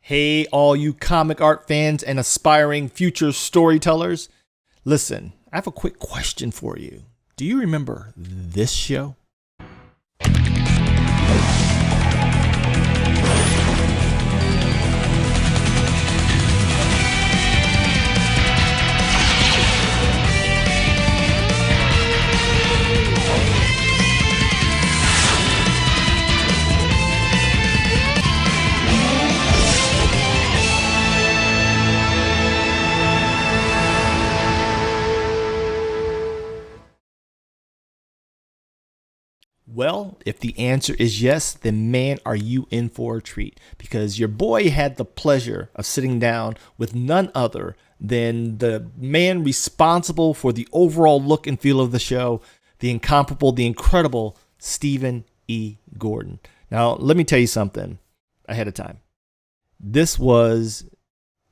Hey, all you comic art fans and aspiring future storytellers. Listen, I have a quick question for you. Do you remember this show? Well, if the answer is yes, then man, are you in for a treat, because your boy had the pleasure of sitting down with none other than the man responsible for the overall look and feel of the show, the incomparable, the incredible Stephen E. Gordon. Now, let me tell you something ahead of time. This was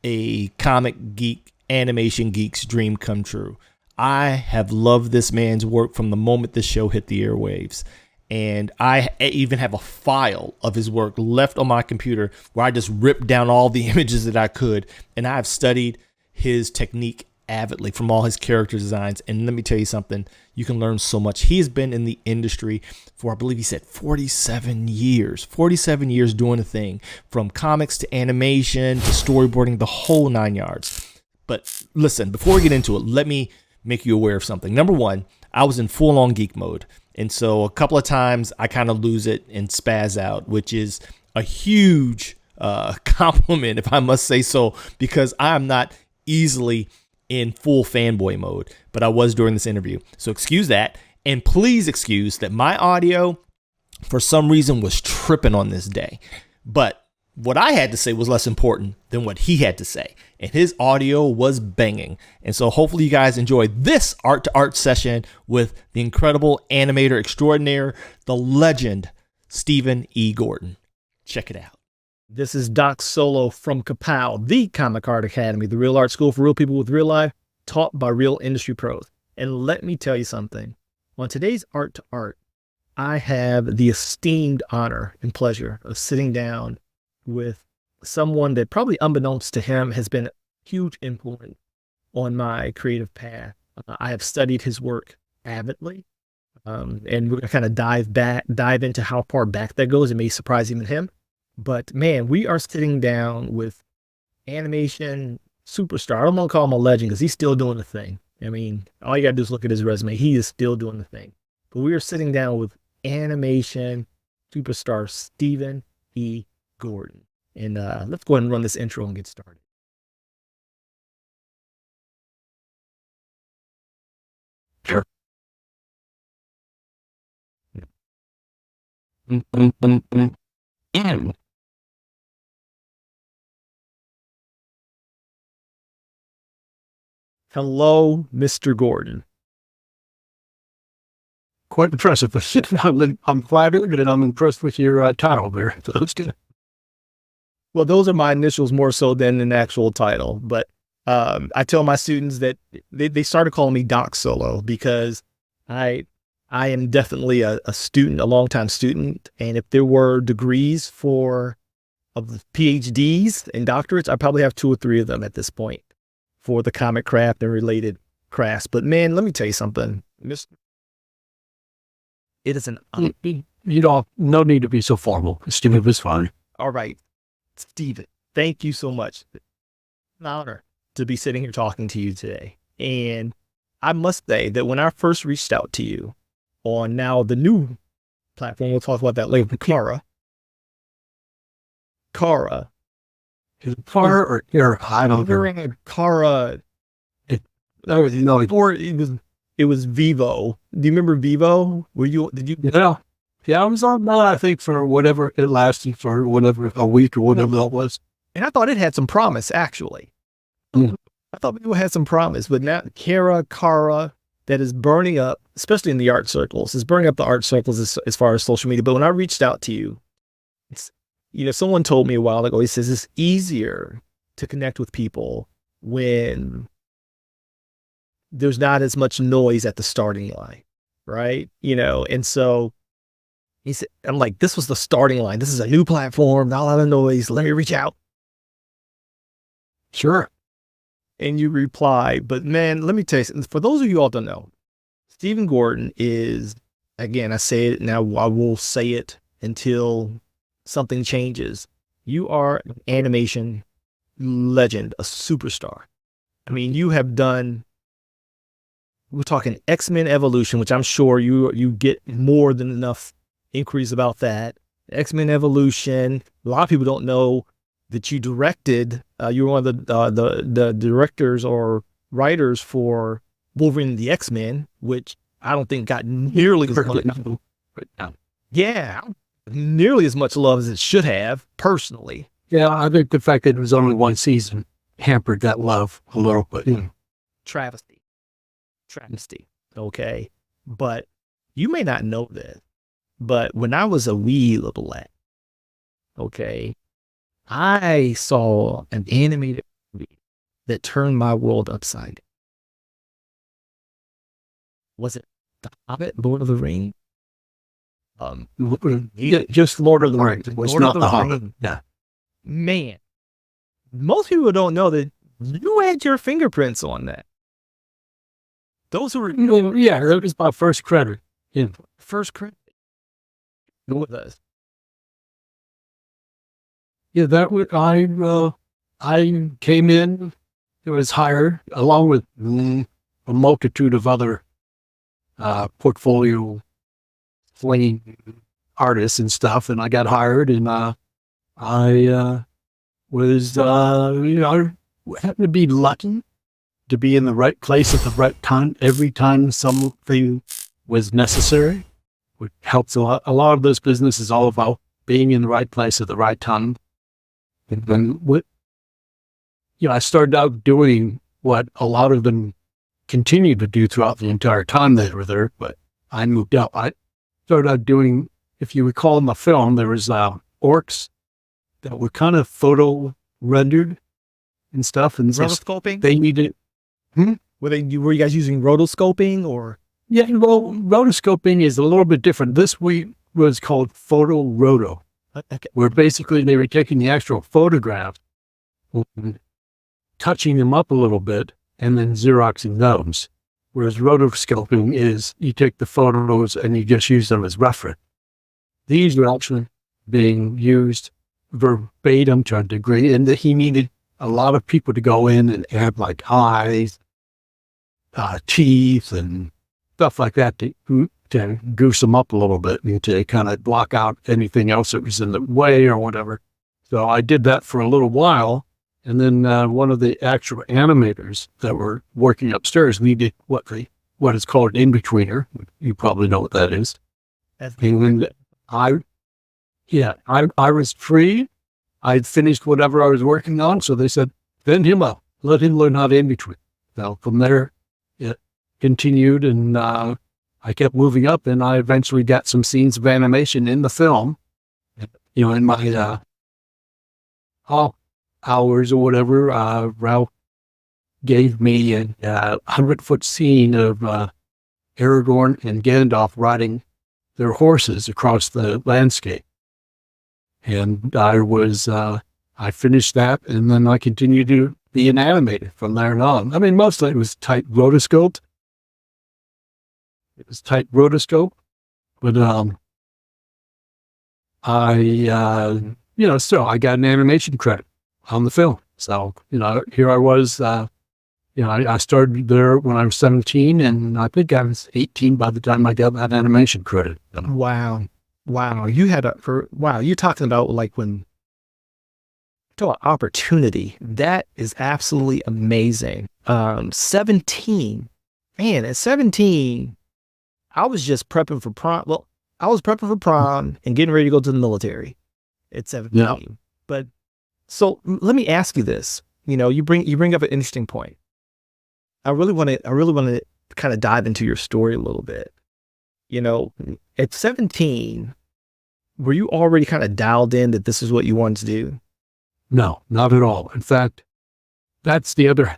a comic geek, animation geek's dream come true. I have loved this man's work from the moment this show hit the airwaves. And I even have a file of his work left on my computer where I just ripped down all the images that I could. And I've studied his technique avidly from all his character designs. And let me tell you something, you can learn so much. He has been in the industry for, I believe he said 47 years doing a thing, from comics to animation to storyboarding, the whole 9 yards. But listen, before we get into it, let me make you aware of something. Number one, I was in full on geek mode. And so a couple of times I kind of lose it and spaz out, which is a huge compliment, if I must say so, because I'm not easily in full fanboy mode, but I was during this interview. So excuse that. And please excuse that my audio, for some reason, was tripping on this day. But what I had to say was less important than what he had to say. And his audio was banging. And so hopefully you guys enjoyed this art-to-art session with the incredible animator extraordinaire, the legend, Stephen E. Gordon. Check it out. This is Doc Solo from Ka-Pow, the Comic Art Academy, the real art school for real people with real life, taught by real industry pros. And let me tell you something. On today's Art-to-Art, I have the esteemed honor and pleasure of sitting down with someone that, probably unbeknownst to him, has been a huge influence on my creative path. I have studied his work avidly, and we're gonna kind of dive into how far back that goes. It may surprise even him, but man, we are sitting down with animation superstar. I don't want to call him a legend because he's still doing the thing. I mean, all you gotta do is look at his resume. He is still doing the thing. But we are sitting down with animation superstar Stephen E. Gordon. And let's go ahead and run this intro and get started. Sure. And Hello, Mr. Gordon. quite impressive. I'm flattered and I'm impressed with your title there. So it's good. Well, those are my initials more so than an actual title. But I tell my students that they started calling me Doc Solo because I am definitely a student, a longtime student. And if there were degrees of PhDs and doctorates, I probably have 2 or 3 of them at this point for the comic craft and related crafts. But man, let me tell you something. It is an honor. You don't, no need to be so formal. Stephen was fine. All right, Stephen, thank you so much. It's an honor to be sitting here talking to you today. And I must say that when I first reached out to you on now the new platform, we'll talk about that later, Kara. Is it Kara or Kara? I don't know. Kara. No, Before it was Vivo. Do you remember Vivo? Did you? yeah, I was on that, I think, for whatever it lasted, for whatever, a week or whatever that was. And I thought it had some promise, actually. Mm. I thought Vivo had some promise, but now Kara, that is burning up, especially in the art circles, is burning up the art circles as far as social media. But when I reached out to you, someone told me a while ago, he says it's easier to connect with people when there's not as much noise at the starting line, right? And so he said, I'm like, this was the starting line. This is a new platform, not a lot of noise. Let me reach out. Sure. And you reply, but man, let me tell you something. For those of you all don't know, Stephen Gordon is, again, I say it now, I will say it until something changes. You are an animation legend, a superstar. I mean, you have done, we're talking X-Men Evolution, which I'm sure you get more than enough inquiries about that. X-Men Evolution. A lot of people don't know that you directed. You were one of the directors or writers for Wolverine and the X-Men, which I don't think got nearly as much. Yeah, nearly as much love as it should have, personally. Yeah, I think the fact that it was only one season hampered that love a little bit. Yeah. Travesty. Okay, but you may not know this, but when I was a wee little lad, okay, I saw an animated movie that turned my world upside down. Was it The Hobbit, Lord of the Rings? Yeah, just Lord of the Rings. It was Lord not of The the Hobbit. Rings. Yeah. Man, most people don't know that you had your fingerprints on that. Those who were Yeah, that was my first credit. Yeah. first credit with us. Yeah, that was, I came in, it was hired along with a multitude of other portfolio playing artists and stuff, and I got hired, and I was, I happened to be lucky to be in the right place at the right time every time something was necessary, which helps a lot. A lot of this business is all about being in the right place at the right time. And then I started out doing what a lot of them continued to do throughout the entire time they were there, but I moved up. I started out doing, if you recall in the film, there was orcs that were kind of photo rendered and stuff. And so Rotoscoping? they needed, Were you guys using rotoscoping or? yeah, well, rotoscoping is a little bit different. This week was called photo roto, Okay. where basically they were taking the actual photographs, touching them up a little bit, and then Xeroxing those. Whereas rotoscoping is you take the photos and you just use them as reference. These were actually being used verbatim to a degree, and that he needed a lot of people to go in and add like eyes, teeth, and stuff like that to goose them up a little bit and to kind of block out anything else that was in the way or whatever. So I did that for a little while. And then one of the actual animators that were working upstairs needed what is called an in-betweener. You probably know what that is. And I was free. I'd finished whatever I was working on. So they said, send him up, let him learn how to in-between. Now from there, it continued, and I kept moving up, and I eventually got some scenes of animation in the film, in my hours or whatever. Ralph gave me a 100-foot scene of Aragorn and Gandalf riding their horses across the landscape. And I finished that, and then I continued to be an animator from there on. I mean, mostly it was tight rotoscoped. But so I got an animation credit on the film. So, here I was, I started there when I was 17, and I think I was 18 by the time I got that animation credit. Wow. You're talking about like when, talk about opportunity. That is absolutely amazing. 17, man, at 17, I was just prepping for prom. Well, I was prepping for prom and getting ready to go to the military at 17. Yeah. But so let me ask you this. You bring up an interesting point. I really want to kind of dive into your story a little bit. At 17, were you already kind of dialed in that this is what you wanted to do? No, not at all. In fact, that's the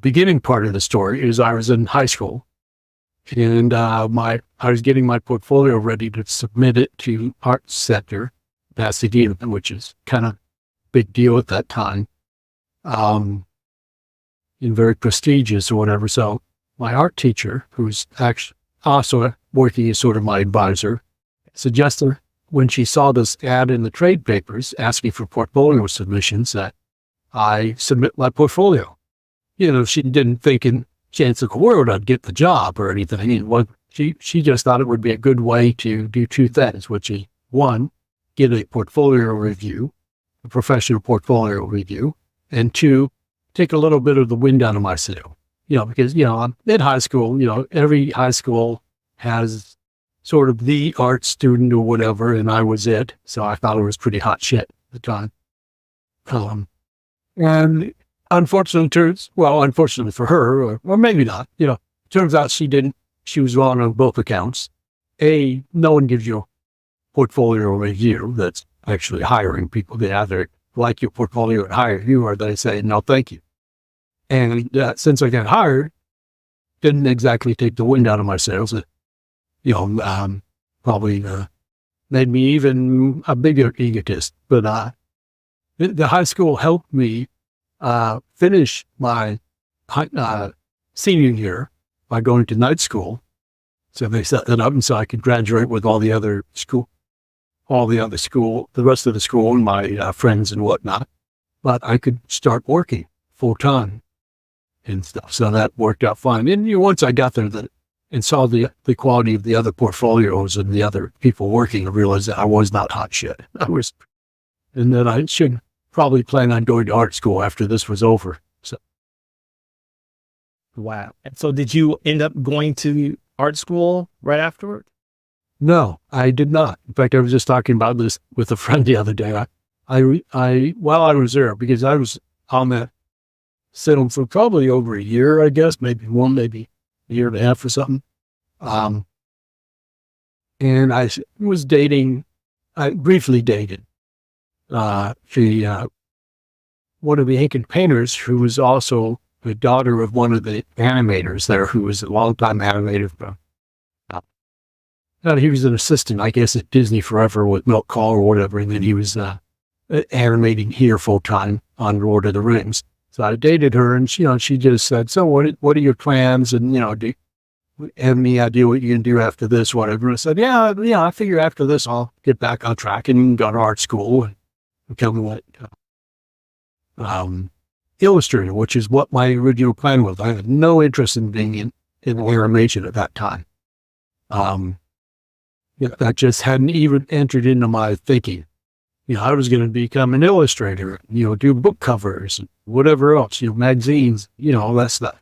beginning part of the story is I was in high school, and I was getting my portfolio ready to submit it to Art Center, Pasadena, which is kind of big deal at that time. and very prestigious or whatever. So my art teacher, who's actually also working as sort of my advisor, suggested when she saw this ad in the trade papers asking for portfolio submissions that I submit my portfolio. She didn't think in chance of the world I'd get the job or anything. She just thought it would be a good way to do two things, which is one, get a portfolio review, a professional portfolio review, and two, take a little bit of the wind out of my sail. Because, I'm in high school, every high school has sort of the art student or whatever, and I was it. So I thought it was pretty hot shit at the time. And unfortunately for her, or maybe not, turns out she was wrong on both accounts. No one gives you a portfolio review that's actually hiring people. They either like your portfolio and hire you, or they say, no, thank you. And since I got hired, didn't exactly take the wind out of my sails. It, probably made me even a bigger egotist. But the high school helped me finish my senior year by going to night school. So they set that up, and so I could graduate with the rest of the school and my friends and whatnot. But I could start working full time and stuff. So that worked out fine. And once I got there and saw the quality of the other portfolios and the other people working, I realized that I was not hot shit. And that I should probably plan on going to art school after this was over. So. Wow. And so did you end up going to art school right afterward? No, I did not. In fact, I was just talking about this with a friend the other day. While I was there, because I was on that film for probably over a year, I guess, maybe a year and a half or something. And I was I briefly dated one of the Incan painters who was also the daughter of one of the animators there, who was a longtime animator. He was an assistant, I guess, at Disney forever with Milk Call or whatever, and then he was animating here full time on Lord of the Rings. So I dated her, and she just said, "So what are your plans? And do you have any idea what you're gonna do after this, whatever?" And I said, "Yeah, I figure after this I'll get back on track and go to art school and become illustrator, which is what my original plan was. I had no interest in being in animation at that time. That just hadn't even entered into my thinking. I was going to become an illustrator, do book covers and whatever else, magazines, all that stuff."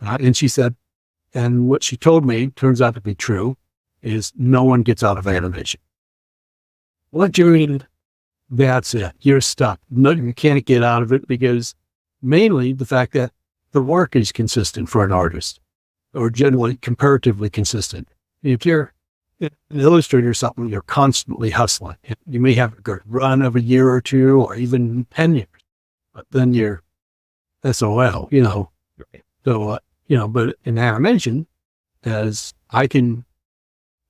And she said, and what she told me turns out to be true, is no one gets out of animation. What you mean? That's it. You're stuck. No, you can't get out of it, because mainly the fact that the work is consistent for an artist, or generally comparatively consistent. If you're an illustrator or something, you're constantly hustling. You may have a good run of a year or two, or even 10 years, but then you're SOL, Right. So, but in animation, as I can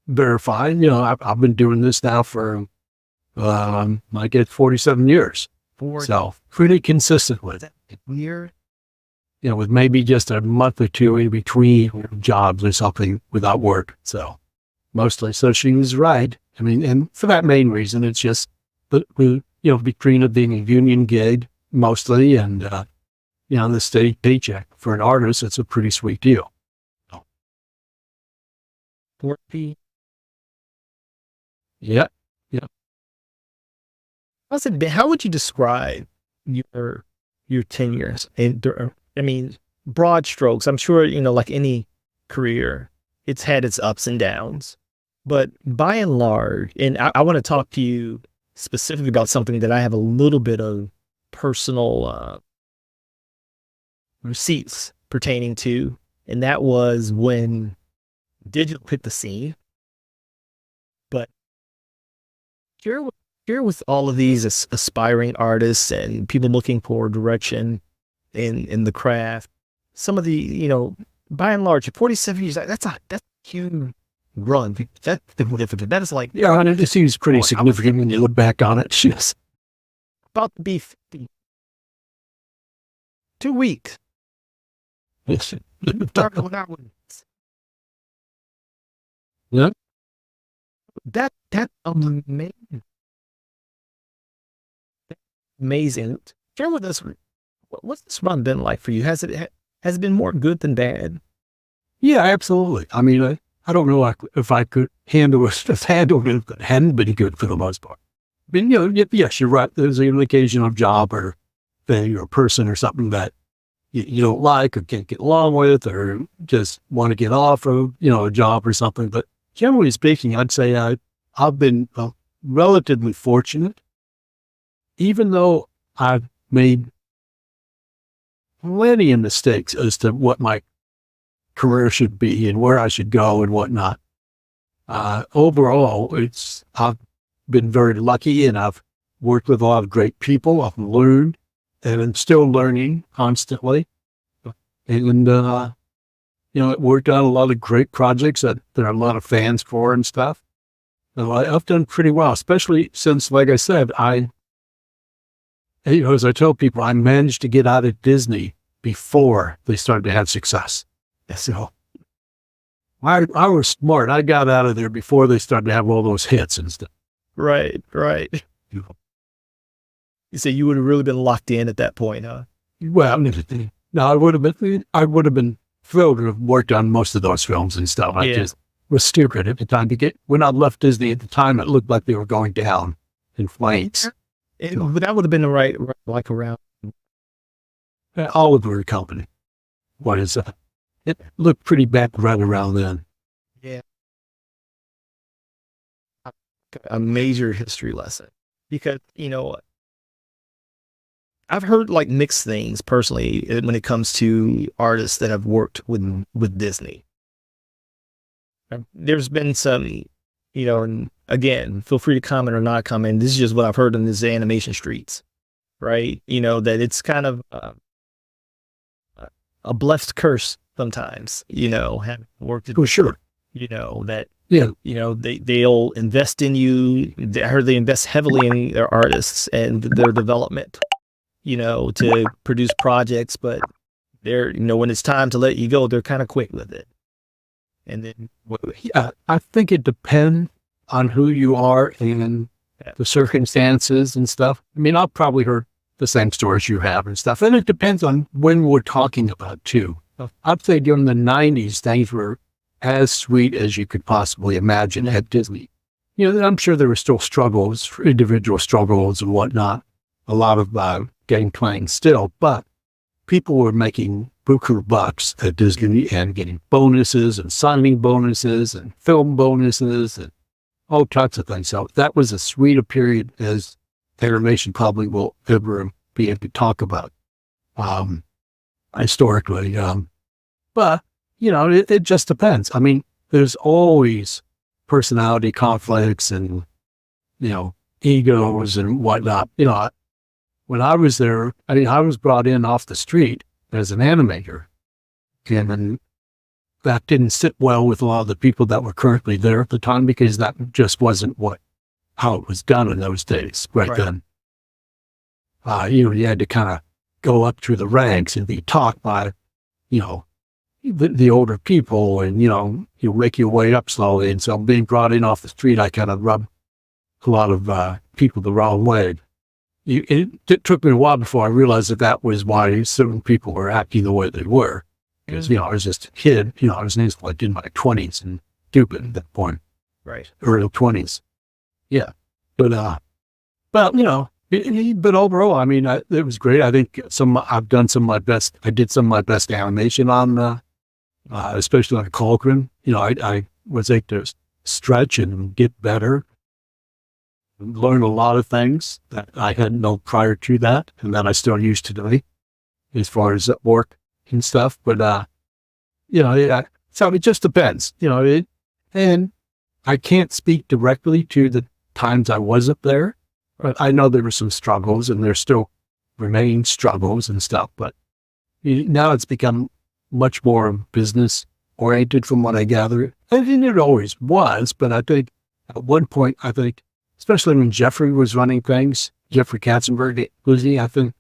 verify, I've been doing this now for, I guess 47 years. So pretty consistent with it. Weird. With maybe just a month or two in between jobs or something without work. So mostly. So she was right. I mean, and for that main reason, it's just, between it being a union gig mostly and, the steady paycheck for an artist, it's a pretty sweet deal. Yeah. How would you describe your tenures? Broad strokes. I'm sure, like any career, it's had its ups and downs. But by and large, and I want to talk to you specifically about something that I have a little bit of personal receipts pertaining to, and that was when digital hit the scene. But here with all of these aspiring artists and people looking for direction in the craft, some of the, by and large, 47 years, that's a huge run. That's significant. That is like... Yeah, and it seems pretty significant when you look back on it. Yes. About to be 50. 2 weeks. Yes. Yeah. That amazing. Amazing. Share with us, what's this run been like for you? Has it been more good than bad? Yeah, absolutely. I mean, I don't know if I could handle it, if it hadn't been good for the most part. But, yes, you're right. There's an occasional job or thing or person or something that you don't like or can't get along with or just want to get off of, a job or something. But generally speaking, I'd say I've been relatively fortunate, even though I've made plenty of mistakes as to what my career should be and where I should go and whatnot. Overall, I've been very lucky and I've worked with a lot of great people. I've learned and I'm still learning constantly. And, it worked on a lot of great projects that there are a lot of fans for and stuff. So I've done pretty well, especially since, like I said, as I tell people, I managed to get out of Disney before they started to have success. So I was smart. I got out of there before they started to have all those hits and stuff. Right. You say you would have really been locked in at that point, huh? Well, no, I would have been thrilled to have worked on most of those films and stuff. I just was stupid at the time when I left Disney at the time, it looked like they were going down in flames. But that would have been the right like around Oliver Company. What is that? It looked pretty bad right around then. Yeah. A major history lesson because, I've heard like mixed things personally when it comes to artists that have worked with Disney. There's been some, and again, feel free to comment or not comment. This is just what I've heard in these animation streets, right? That it's kind of a blessed curse sometimes, having worked at, sure. That, yeah, they'll invest in you. I heard they invest heavily in their artists and their development, to produce projects, but they're, when it's time to let you go, they're kind of quick with it. And then, I think it depends on who you are and the circumstances and stuff. I mean, I've probably heard the same stories you have and stuff. And it depends on when we're talking about too. I'd say during the 90s, things were as sweet as you could possibly imagine at Disney. I'm sure there were still struggles, individual struggles and whatnot. A lot of game playing still, but people were making buku bucks at Disney and getting bonuses and signing bonuses and film bonuses and all types of things. So that was as sweet a period as animation probably will ever be able to talk about historically. But, it just depends. I mean, there's always personality conflicts and, egos and whatnot. When I was there, I was brought in off the street as an animator. And that didn't sit well with a lot of the people that were currently there at the time because that just wasn't how it was done in those days right then. You had to kind of go up through the ranks and be taught by, the older people and, you make your way up slowly. And so being brought in off the street, I kind of rubbed a lot of people the wrong way. It took me a while before I realized that was why certain people were acting the way they were. Because, I was just a kid, I was in my 20s and stupid at that point. Right. Early 20s. Yeah. But overall, I mean, it was great. I think I did some of my best animation on, especially on Colgrin. I was able to stretch and get better. Learned a lot of things that I hadn't known prior to that, and that I still use today, as far as work and stuff. But so it just depends, and I can't speak directly to the times I was up there, but I know there were some struggles, and there still remain struggles and stuff. But now it's become much more business oriented, from what I gather. I think it always was, but I think at one point, especially when Jeffrey was running things, Jeffrey Katzenberg, I think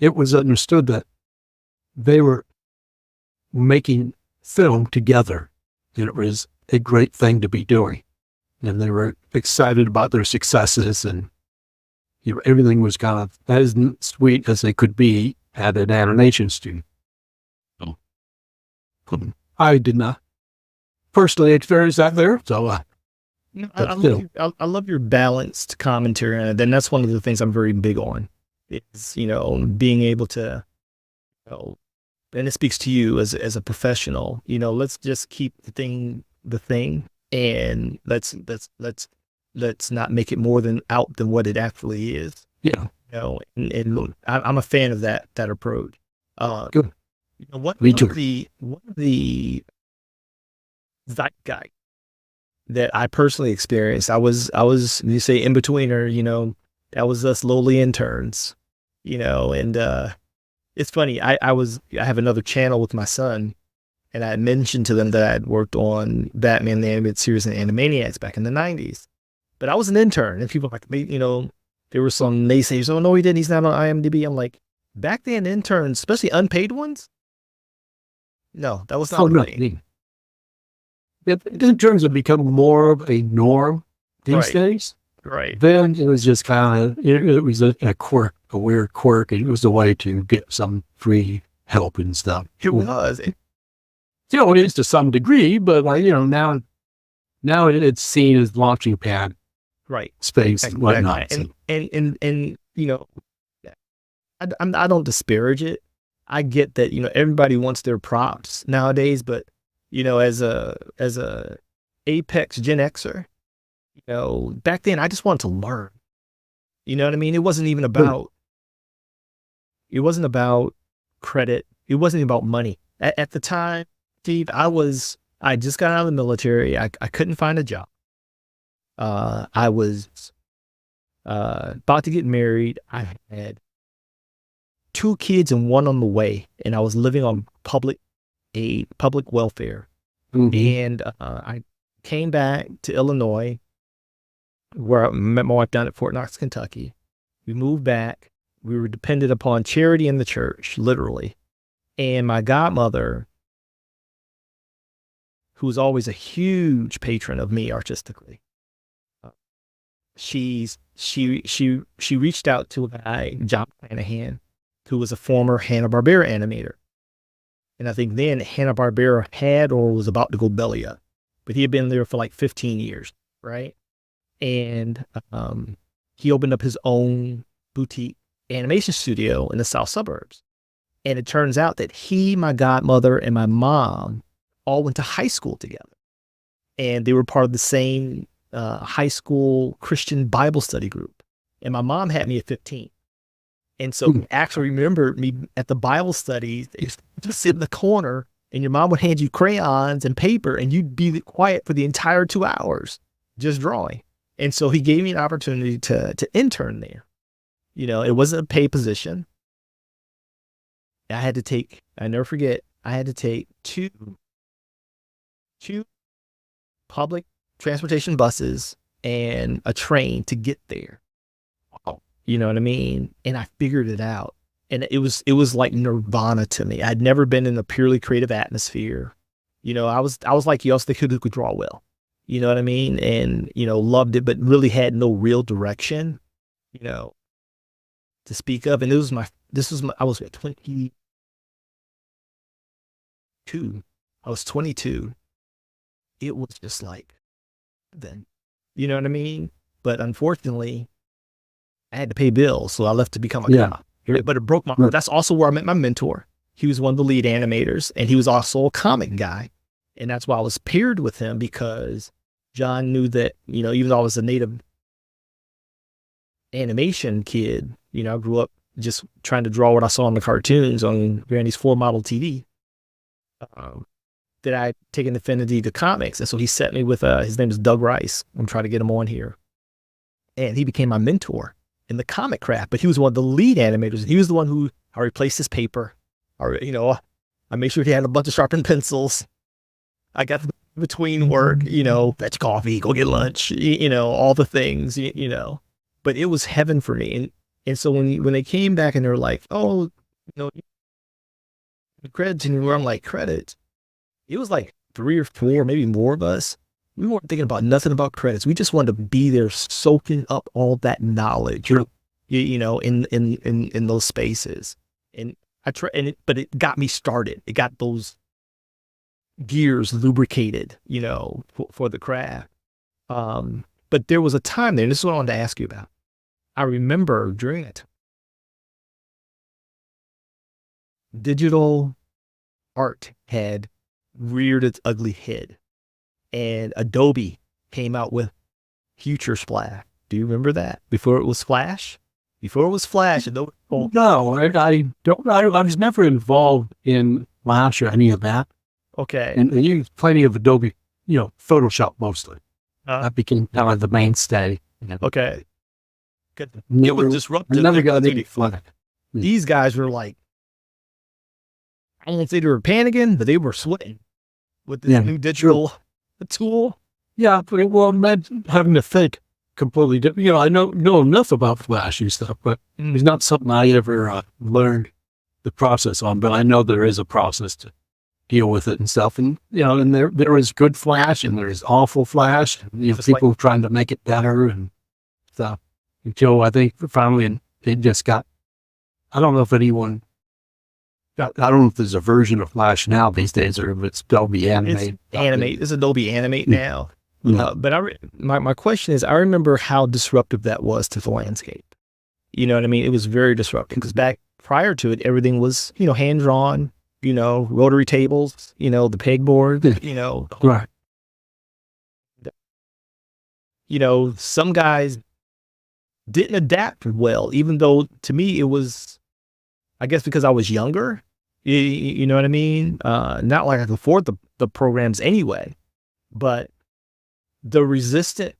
it was understood that they were making film together. And it was a great thing to be doing. And they were excited about their successes, and everything was kind of as sweet as they could be at an animation studio. So, I did not personally experience that there. So, I love your balanced commentary on it. And that's one of the things I'm very big on is, being able to, and it speaks to you as a professional, let's just keep the thing, and let's not make it more than what it actually is. Yeah. And I'm a fan of that approach. Good. One of the zeitgeist that I personally experienced, I was, you say in betweener, that was us lowly interns, and it's funny. I have another channel with my son, and I had mentioned to them that I had worked on Batman the Animated Series and Animaniacs back in the 90s. But I was an intern, and people were like, there were some naysayers, oh, no, he didn't. He's not on IMDb. I'm like, back then, interns, especially unpaid ones, no, that was not me. Interns have become more of a norm these days. Right. Then it was just kind of, it was a quirk, a weird quirk. And it was a way to get some free help and stuff. It was. It is to some degree, but now it's seen as launching pad, right? Space and whatnot. And I don't disparage it. I get that everybody wants their props nowadays, but as a apex Gen Xer, back then I just wanted to learn. You know what I mean? It wasn't even about. It wasn't about credit. It wasn't about money at the time. Steve, I just got out of the military. I couldn't find a job. I was about to get married. I had 2 kids and 1 on the way, and I was living on public aid, public welfare. And I came back to Illinois, where I met my wife down at Fort Knox, Kentucky. We moved back. We were dependent upon charity in the church, literally. And my godmother, who was always a huge patron of me artistically, she reached out to a guy, John Flanagan, who was a former Hanna-Barbera animator. And I think then Hanna-Barbera had or was about to go belly up, but he had been there for like 15 years, right? And he opened up his own boutique animation studio in the south suburbs. And it turns out that he, my godmother, and my mom all went to high school together. And they were part of the same high school Christian Bible study group. And my mom had me at 15. And so I actually remember me at the Bible studies, they used to just sit in the corner, and your mom would hand you crayons and paper, and you'd be quiet for the entire 2 hours just drawing. And so he gave me an opportunity to intern there. It wasn't a paid position. I never forget, I had to take two public transportation buses and a train to get there. Wow. You know what I mean? And I figured it out. And it was like nirvana to me. I'd never been in a purely creative atmosphere. I was like you, I was the kid who could draw well. You know what I mean? And, loved it, but really had no real direction, to speak of. And I was 22. I was 22. It was just like, then, you know what I mean? But unfortunately, I had to pay bills, so I left to become a cop. But it broke my heart. That's also where I met my mentor. He was one of the lead animators, and he was also a comic guy. And that's why I was paired with him, because John knew that, even though I was a native animation kid, I grew up just trying to draw what I saw in the cartoons on Granny's 4 model TV, that I'd taken affinity to comics. And so he set me with, his name is Doug Rice. I'm trying to get him on here. And he became my mentor in the comic craft, but he was one of the lead animators. He was the one who I replaced his paper. I made sure he had a bunch of sharpened pencils. I got between work, fetch coffee, go get lunch, all the things, but it was heaven for me. And so when they came back and they were like, oh, credits, and we're on like credits. It was like 3 or 4, maybe more of us. We weren't thinking about nothing about credits. We just wanted to be there, soaking up all that knowledge, in those spaces. And I try, but it got me started. It got those gears lubricated, for the craft. But there was a time there, and this is what I wanted to ask you about. I remember during it, digital art had reared its ugly head, and Adobe came out with Future Splash. Do you remember that? Before it was Flash? Adobe. No, I don't. I was never involved in Flash or any of that. Okay. And I used plenty of Adobe, Photoshop mostly. That became kind of the mainstay. Okay. It was disruptive. I never got any Flash. These guys were like, I don't say they were panicking, but they were sweating with this new digital tool. Yeah, but well, imagine having to think completely different. I know enough about Flash and stuff, but it's not something I ever learned the process on. But I know there is a process to deal with it and stuff. And and there is good Flash and there is awful Flash. And, people trying to make it better and stuff. Until I think finally it just got. I don't know if anyone. I don't know if there's a version of Flash now these days, or if it's Adobe Animate. It's Adobe Animate now. But my question is, I remember how disruptive that was to the landscape. You know what I mean? It was very disruptive because back prior to it, everything was, hand drawn, rotary tables, the pegboard, Right. Some guys didn't adapt well, even though to me it was, I guess because I was younger, you know what I mean? Not like I could afford the programs anyway, but the resistance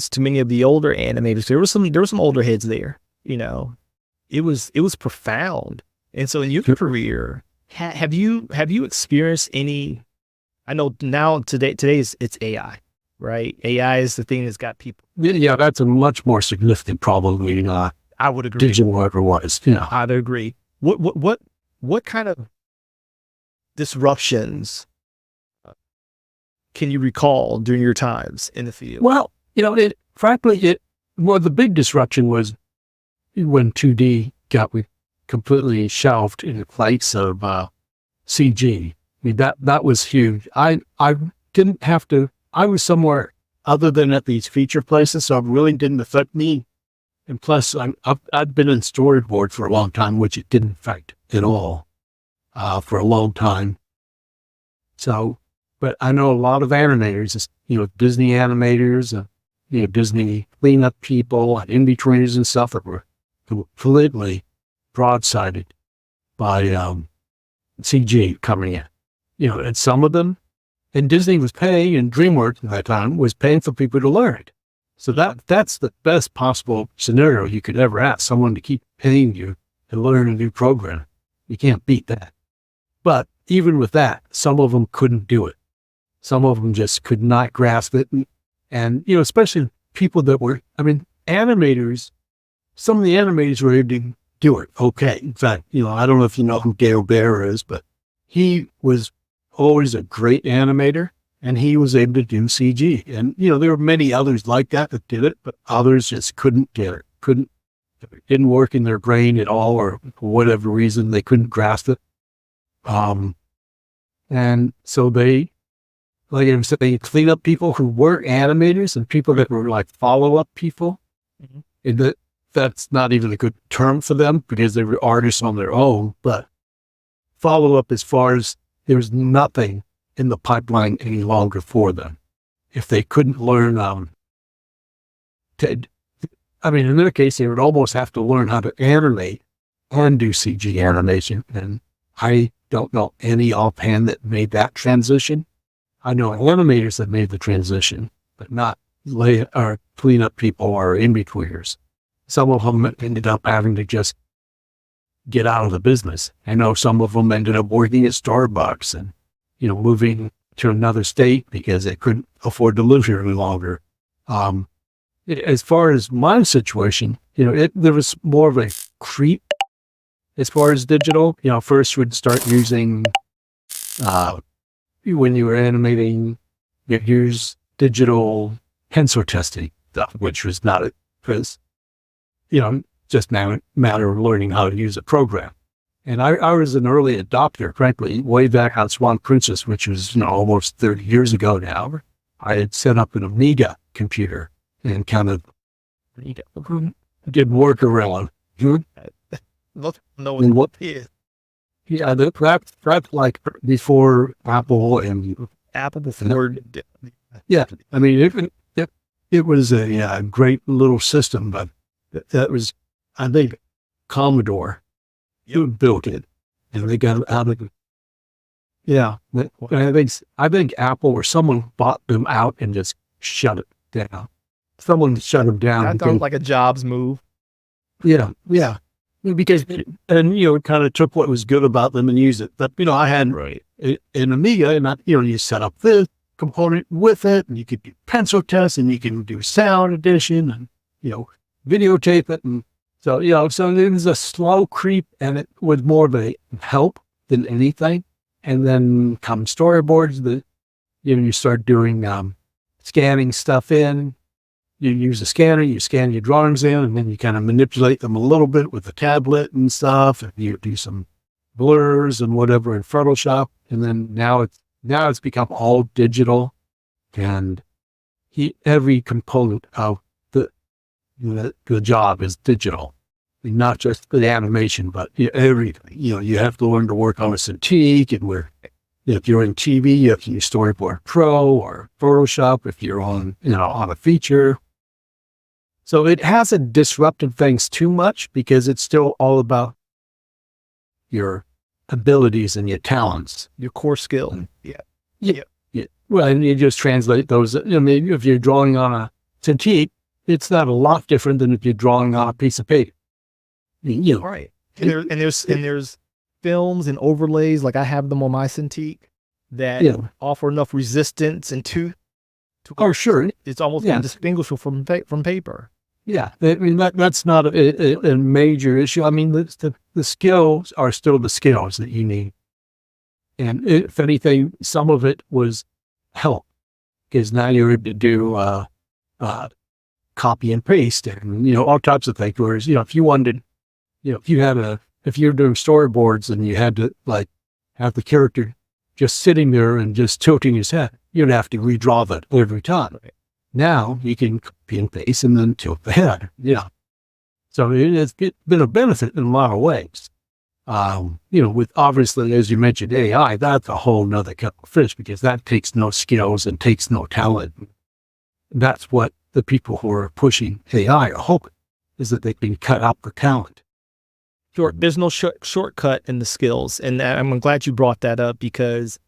to many of the older animators, there were some older heads there, it was profound. And so in your career, have you experienced any, I know now today it's AI, right? AI is the thing that's got people. Yeah, that's a much more significant problem than I would agree. Digital ever was. I'd agree. What kind of disruptions can you recall during your times in the field? Well, frankly, the big disruption was when 2D got completely shelved in place of CG. I mean, that was huge. I didn't have to. I was somewhere other than at these feature places, so it really didn't affect me. And plus, I'd been in storyboard for a long time, which it didn't affect at all for a long time. So, but I know a lot of animators, Disney animators, Disney cleanup people and in-betweeners and stuff that were completely broadsided by CG coming in. And some of them, and Disney was paying, and DreamWorks at that time was paying for people to learn it. So that's the best possible scenario you could ever ask someone to keep paying you to learn a new program. You can't beat that. But even with that, some of them couldn't do it. Some of them just could not grasp it. And especially people that were, animators, some of the animators were able to do it. Okay. In fact, I don't know if you know who Gail Bear is, but he was always a great animator. And he was able to do CG. And, there were many others like that did it, but others just couldn't get it. It didn't work in their brain at all, or for whatever reason, they couldn't grasp it. And so they clean up people who weren't animators and people that were like follow-up people. Mm-hmm. And that's not even a good term for them because they were artists on their own, but follow-up as far as there was nothing in the pipeline any longer for them. If they couldn't learn, in their case, they would almost have to learn how to animate and do CG animation. And I don't know any offhand that made that transition. I know animators that made the transition, but not cleanup people or in-betweeners. Some of them ended up having to just get out of the business. I know some of them ended up working at Starbucks and moving to another state because they couldn't afford to live here any longer. As far as my situation, there was more of a creep as far as digital. First we'd start using, when you were animating, you'd use digital pencil testing stuff, which was not because, just matter of learning how to use a program. And I was an early adopter, frankly, way back on Swan Princess, which was, almost 30 years ago now. I had set up an Amiga computer and kind of did work around. Let's know what it is. Yeah, perhaps like before Apple and Apple before. Yeah, I mean, it was a great little system, but that was, I think, Commodore who built it, and they got out of it. Yeah, I think Apple or someone bought them out and just shut it down. Someone shut them down. That sounds like a Jobs move. Yeah. Because, and, it kind of took what was good about them and used it. But, I had an Amiga, and, you set up this component with it, and you could do pencil tests, and you can do sound edition, and, videotape it. And so, so it was a slow creep, and it was more of a help than anything. And then come storyboards, you start doing scanning stuff in. You use a scanner, you scan your drawings in, and then you kind of manipulate them a little bit with the tablet and stuff. And you do some blurs and whatever in Photoshop. And then now it's become all digital, and every component of the job is digital. Not just the animation, but everything. You have to learn to work on a Cintiq, and if you're in TV, you have to use Storyboard Pro or Photoshop if you're on a feature. So it hasn't disrupted things too much because it's still all about your abilities and your talents, your core skill. Yeah. Well, and you just translate those. If you're drawing on a Cintiq, it's not a lot different than if you're drawing on a piece of paper. Right. And there's films and overlays, like I have them on my Cintiq, that offer enough resistance and to sure, it's almost indistinguishable from paper. Yeah, I mean that's not a major issue. I mean the skills are still the skills that you need, and if anything, some of it was help, because now you're able to do copy and paste and all types of things. Whereas if you wanted, if you're doing storyboards and you had to have the character just sitting there and just tilting his head, you'd have to redraw that every time. Right. Now you can copy and paste and then tilt the head. Yeah. So it's been a benefit in a lot of ways. With obviously, as you mentioned, AI, that's a whole nother kettle of fish, because that takes no skills and takes no talent. That's what the people who are pushing AI are hoping, is that they can cut out the talent. Sure. There's no shortcut in the skills. And I'm glad you brought that up, because,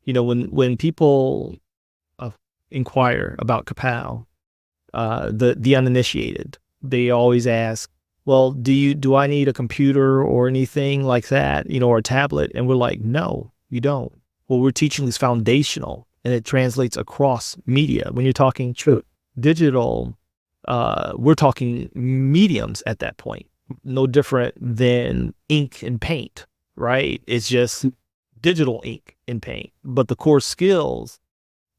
when people inquire about Ka-Pow, the uninitiated, they always ask, well, do I need a computer or anything like that, or a tablet? And we're like, no, you don't. What we're teaching is foundational, and it translates across media. When you're talking digital, we're talking mediums at that point. No different than ink and paint, right? It's just digital ink and paint. But the core skills,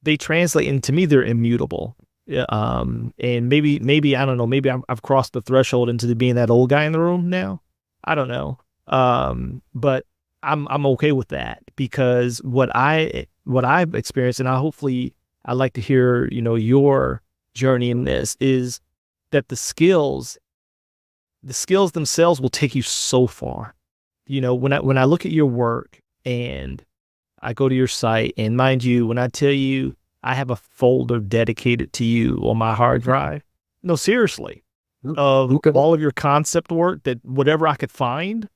they translate, and to me, they're immutable. And maybe I don't know. Maybe I've crossed the threshold into being that old guy in the room now. I don't know. But I'm okay with that, because what I've experienced, and I'd like to hear your journey in this, is that the skills themselves will take you so far. When I look at your work and I go to your site, and mind you, when I tell you I have a folder dedicated to you on my hard drive, no, seriously, of all of your concept work, that whatever I could find,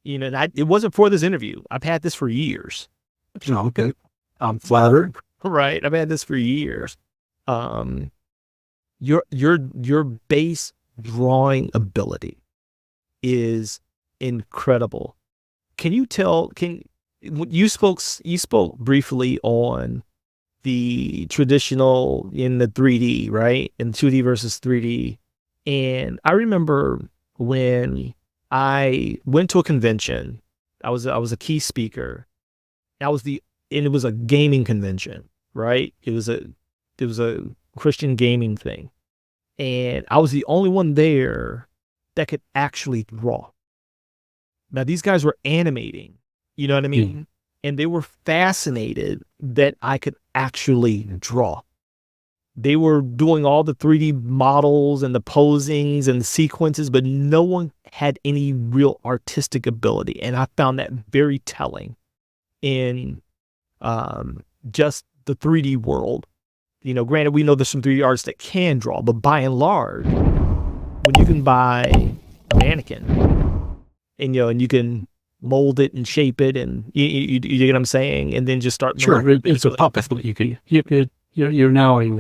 and it wasn't for this interview. I've had this for years. Okay. I'm flattered. Right. I've had this for years. Your base drawing ability is incredible. You spoke briefly on the traditional in the 3D, right? In 2D versus 3D. And I remember when I went to a convention. I was a key speaker. And it was a gaming convention, right? It was a Christian gaming thing. And I was the only one there that could actually draw. Now these guys were animating, you know what I mean? Mm. And they were fascinated that I could actually draw. They were doing all the 3D models and the posings and the sequences, but no one had any real artistic ability. And I found that very telling in just the 3D world. You know, granted, we know there's some 3D artists that can draw, but by and large, when you can buy a mannequin and, and you can mold it and shape it and you get what I'm saying? And then just start. Sure. It's a puppet. You're now in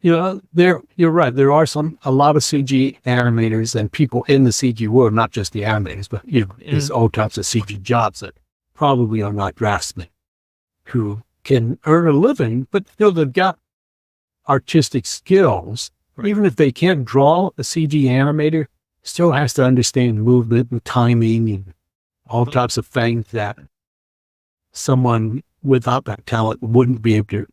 you're right. There are a lot of CG animators and people in the CG world, not just the animators, but there's all types of CG jobs that probably are not draftsmen who can earn a living, but they've got artistic skills. Right. Even if they can't draw, a CG animator still has to understand movement and timing and all types of things that someone without that talent wouldn't be able to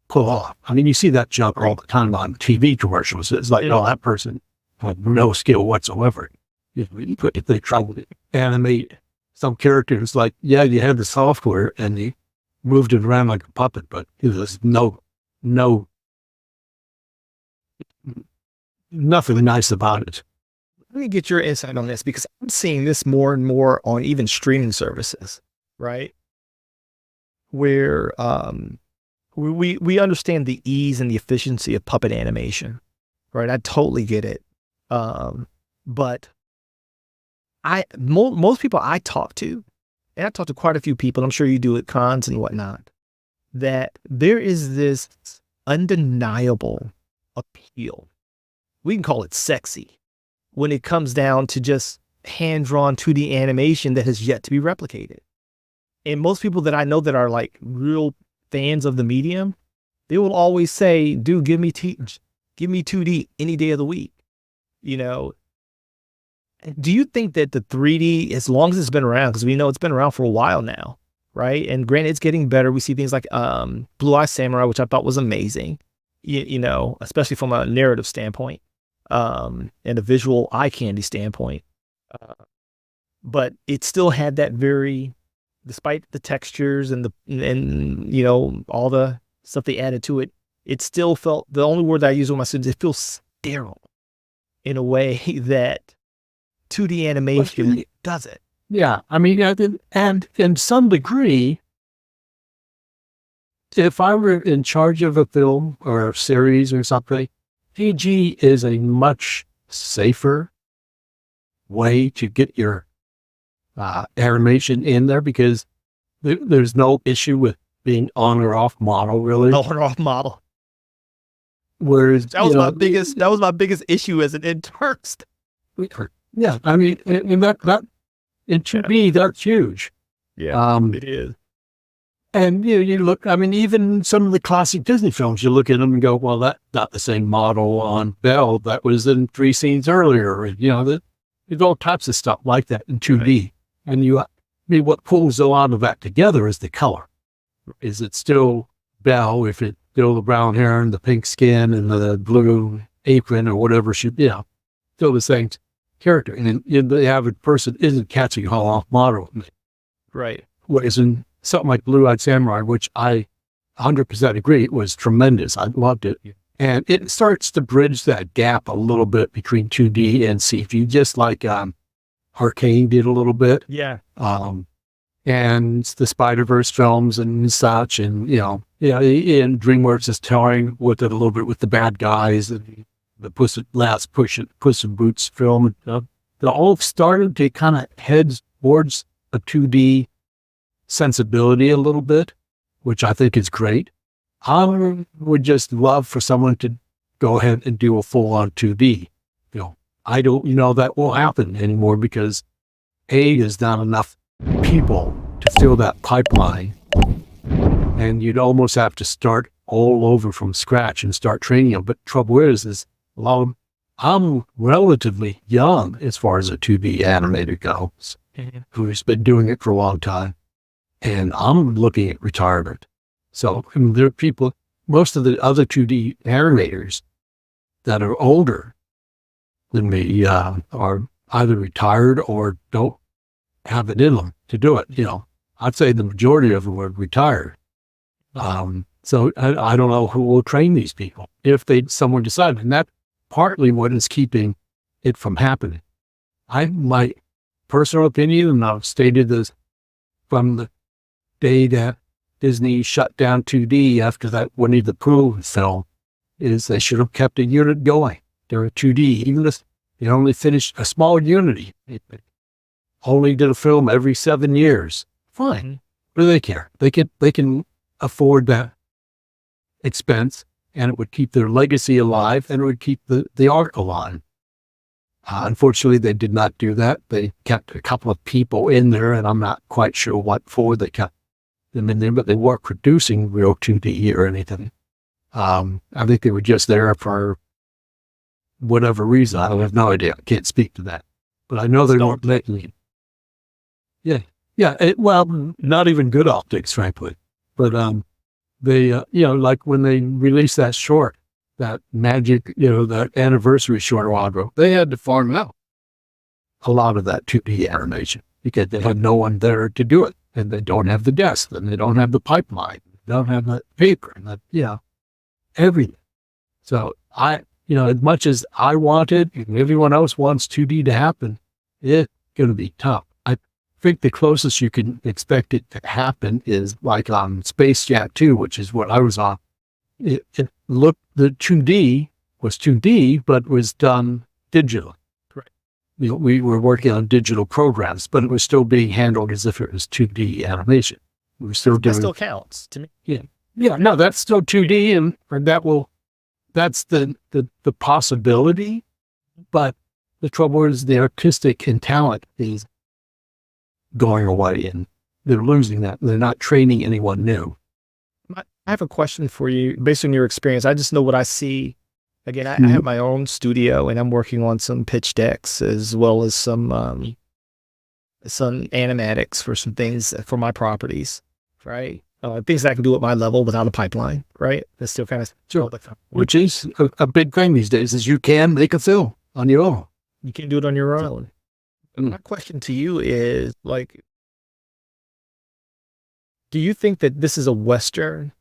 pull off. I mean, you see that jump all the time on TV commercials. It's like, oh, that person had no skill whatsoever. If they try to animate some characters, like, yeah, you had the software and you moved it around like a puppet, but there's nothing nice about it. Let me get your insight on this, because I'm seeing this more and more on even streaming services, right? Where we understand the ease and the efficiency of puppet animation, right? I totally get it. But most people I talk to, and I talk to quite a few people, I'm sure you do at cons and whatnot, that there is this undeniable appeal. We can call it sexy when it comes down to just hand-drawn 2D animation that has yet to be replicated. And most people that I know that are like real fans of the medium, they will always say, dude, give me 2D any day of the week. Do you think that the 3D, as long as it's been around, because we know it's been around for a while now, right? And granted, it's getting better. We see things like Blue Eye Samurai, which I thought was amazing, especially from a narrative standpoint, and a visual eye candy standpoint. But it still had that very, despite the textures and all the stuff they added to it, it still felt, the only word that I use with my students, it feels sterile in a way that 2D animation does it. Yeah. I mean, and in some degree, if I were in charge of a film or a series or something, CG is a much safer way to get your animation in there, because there's no issue with being on or off model, really. On or off model. Whereas that was my biggest issue as an intern. Yeah, I mean, in that to me, that's huge. Yeah, it is. And you look, I mean, even some of the classic Disney films, you look at them and go, well, that's not the same model on Belle that was in 3 scenes earlier. And, there's all types of stuff like that in 2D. Right. And what pulls a lot of that together is the color. Is it still Belle, if it's still the brown hair and the pink skin and the blue apron or whatever still the same character. And the average person isn't catching all off model. Right. Whereas in something like Blue Eyed Samurai, which I 100% agree, it was tremendous. I loved it. Yeah. And it starts to bridge that gap a little bit between 2D and CG, just like Arcane did a little bit. Yeah. And the Spider-Verse films and such, and, and DreamWorks is toying with it a little bit with the bad guys and the Puss in Boots film. They all started to kind of head towards a 2D sensibility a little bit, which I think is great. I would just love for someone to go ahead and do a full-on 2D. I don't know that will happen anymore, because there's not enough people to fill that pipeline, and you'd almost have to start all over from scratch and start training them. But trouble is a lot of I'm relatively young as far as a 2D animator goes, who's been doing it for a long time. And I'm looking at retirement. So I mean, there are people, most of the other 2D animators that are older than me are either retired or don't have it in them to do it. I'd say the majority of them are retired. So I don't know who will train these people if someone decides, and that's partly what is keeping it from happening. My personal opinion, and I've stated this from the day that Disney shut down 2D after that Winnie the Pooh film, is they should have kept a unit going. They're a 2D, even if they only finished a small Unity. They only did a film every 7 years. Fine. What do they care? They can afford that expense, and it would keep their legacy alive, and it would keep the art alive. Unfortunately, they did not do that. They kept a couple of people in there, and I'm not quite sure what for. They kept them in there, but they weren't producing real 2D or anything. I think they were just there for whatever reason. I have no idea. I can't speak to that. But I know they weren't letting. Yeah. Well, not even good optics, frankly. But they, like when they released that short, that magic, that anniversary short a while ago, they had to farm out a lot of that 2D animation because they had no one there to do it. And they don't have the desk, and they don't have the pipeline, they don't have the paper, and everything. So as much as I wanted, and everyone else wants 2D to happen, it's going to be tough. I think the closest you can expect it to happen is like on Space Jam 2, which is what I was on. It looked, the 2D was 2D, but was done digitally. Correct. We were working on digital programs, but it was still being handled as if it was 2D animation. We were still doing. That still counts to me. Yeah. No, that's still 2D, and that's the possibility. But the trouble is the artistic and talent is going away, and they're losing that. They're not training anyone new. I have a question for you based on your experience. I just know what I see. Again, I have my own studio, and I'm working on some pitch decks as well as some animatics for some things for my properties, right? Things that I can do at my level without a pipeline, right? That's still kind of sure. Which is a big thing these days, is you can make a film on your own. You can do it on your own. My question to you is, do you think that this is a Western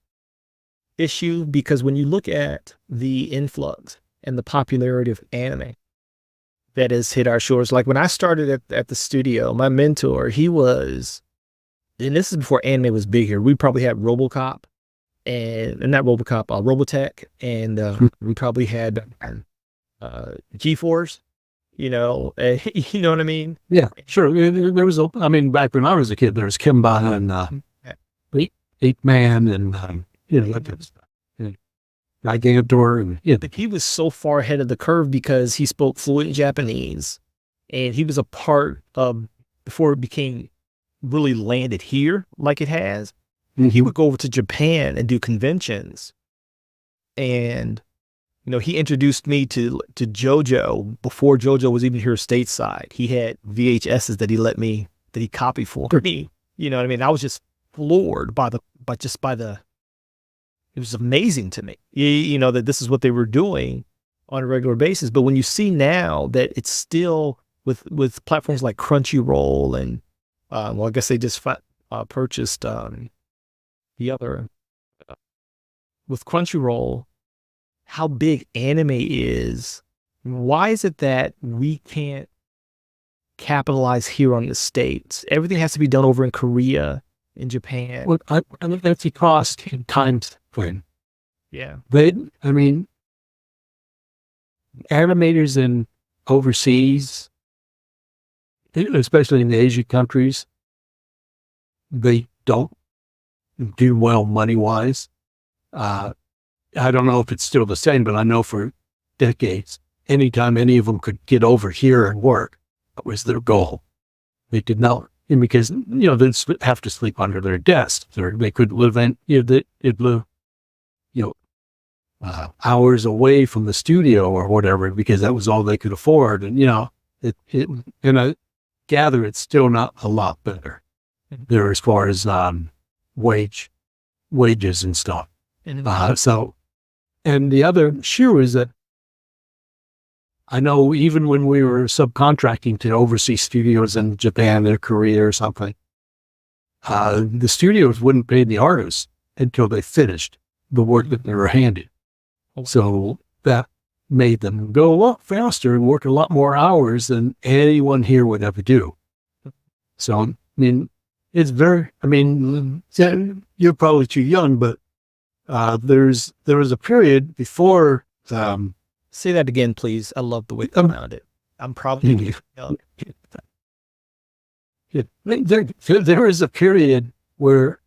issue? Because when you look at the influx and the popularity of anime that has hit our shores, like when I started at the studio, my mentor, he was, and this is before anime was big here. We probably had RoboCop and not RoboCop, Robotech, and we probably had G-Force. You know what I mean? Yeah, sure. There was back when I was a kid, there was Kimba and Eight Man and Gigantor, and he was so far ahead of the curve because he spoke fluent Japanese, and he was a part of before it became really landed here like it has. Mm-hmm. He would go over to Japan and do conventions, and he introduced me to JoJo before JoJo was even here stateside. He had VHSs that he copied for me. You know what I mean? I was just floored by the. It was amazing to me, that this is what they were doing on a regular basis. But when you see now that it's still with platforms like Crunchyroll and, I guess they just purchased the other with Crunchyroll, how big anime is. Why is it that we can't capitalize here on the States? Everything has to be done over in Korea, in Japan. Well, I think that's the cost and time frame. Yeah. Animators in overseas, especially in the Asian countries, they don't do well money-wise. I don't know if it's still the same, but I know for decades, anytime any of them could get over here and work, that was their goal. They did not, because, they'd have to sleep under their desks, or they could live in, hours away from the studio or whatever, because that was all they could afford. And, and I gather it's still not a lot better there as far as wages and stuff. And the other issue is that I know even when we were subcontracting to overseas studios in Japan or Korea or something, the studios wouldn't pay the artists until they finished the work that they were handed. So that made them go a lot faster and work a lot more hours than anyone here would ever do. So, I mean, it's very, I mean, you're probably too young, but there was a period before. Say that again, please. I love the way you found it. I'm probably young. There was a period where